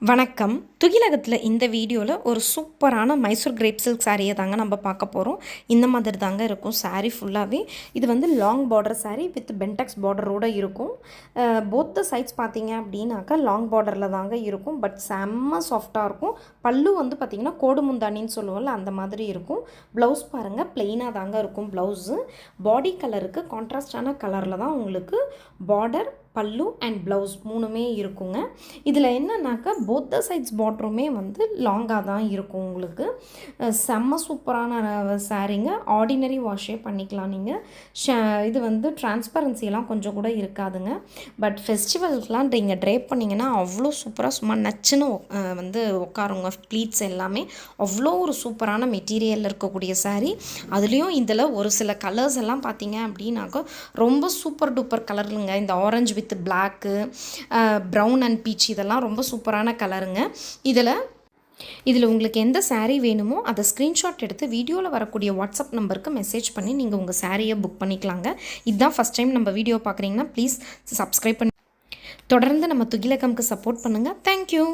வணக்கம். துகிலகத்தில் இந்த வீடியோவில் ஒரு சூப்பரான மைசூர் கிரேப் சில்க் சாரியை தாங்க நம்ம பார்க்க போகிறோம். இந்த மாதிரி தாங்க இருக்கும் சாரீ ஃபுல்லாகவே. இது வந்து லாங் பார்டர் சாரீ வித் பென்டெக்ஸ் பார்டரோடு இருக்கும். போத் த சைட்ஸ் பார்த்தீங்க அப்படின்னாக்கா லாங் பார்டரில் தாங்க இருக்கும். பட் செம்ம சாஃப்டாக இருக்கும். பல்லு வந்து பார்த்திங்கன்னா கோடு முந்தானின்னு சொல்லுவோம்ல அந்த மாதிரி இருக்கும். ப்ளவுஸ் பாருங்கள் ப்ளெயினாக தாங்க இருக்கும். ப்ளவுஸு பாடி கலருக்கு கான்ட்ராஸ்டான கலரில் தான் உங்களுக்கு பார்டர் பல்லு அண்ட் ப்ளவுஸ் மூணுமே இருக்குங்க. இதில் என்னன்னாக்கா போத் த சைட்ஸ் பார்டருமே வந்து லாங்காக தான் இருக்கும். உங்களுக்கு செம்ம சூப்பரான சாரீங்க. ஆர்டினரி வாஷே பண்ணிக்கலாம் நீங்கள். இது வந்து டிரான்ஸ்பரன்சியெல்லாம் கொஞ்சம் கூட இருக்காதுங்க. பட் ஃபெஸ்டிவல்க்கெலாம் நீங்கள் ட்ரேப் பண்ணிங்கன்னா அவ்வளோ சூப்பராக சும்மா நச்சுன்னு வந்து உட்காருங்க. ப்ளீட்ஸ் எல்லாமே அவ்வளோ ஒரு சூப்பரான மெட்டீரியலில் இருக்கக்கூடிய சாரீ. அதுலேயும் இதில் ஒரு சில கலர்ஸ் எல்லாம் பார்த்தீங்க அப்படின்னாக்கா ரொம்ப சூப்பர் டூப்பர் கலருங்க. இந்த orange with block, brown and beach இதெல்லாம் ரொம்ப சூப்பரான கலருங்க. இதில் உங்களுக்கு எந்த சாரீ வேணுமோ அதை ஸ்க்ரீன்ஷாட் எடுத்து வீடியோவில் வரக்கூடிய வாட்ஸ்அப் நம்பருக்கு மெசேஜ் பண்ணி நீங்கள் உங்கள் சாரியை புக் பண்ணிக்கலாங்க. இதுதான் ஃபஸ்ட் டைம் நம்ம வீடியோ பார்க்குறீங்கன்னா ப்ளீஸ் சப்ஸ்கிரைப் பண்ணி தொடர்ந்து நம்ம துகிலகம்க்கு சப்போர்ட் பண்ணுங்கள். தேங்க்யூ.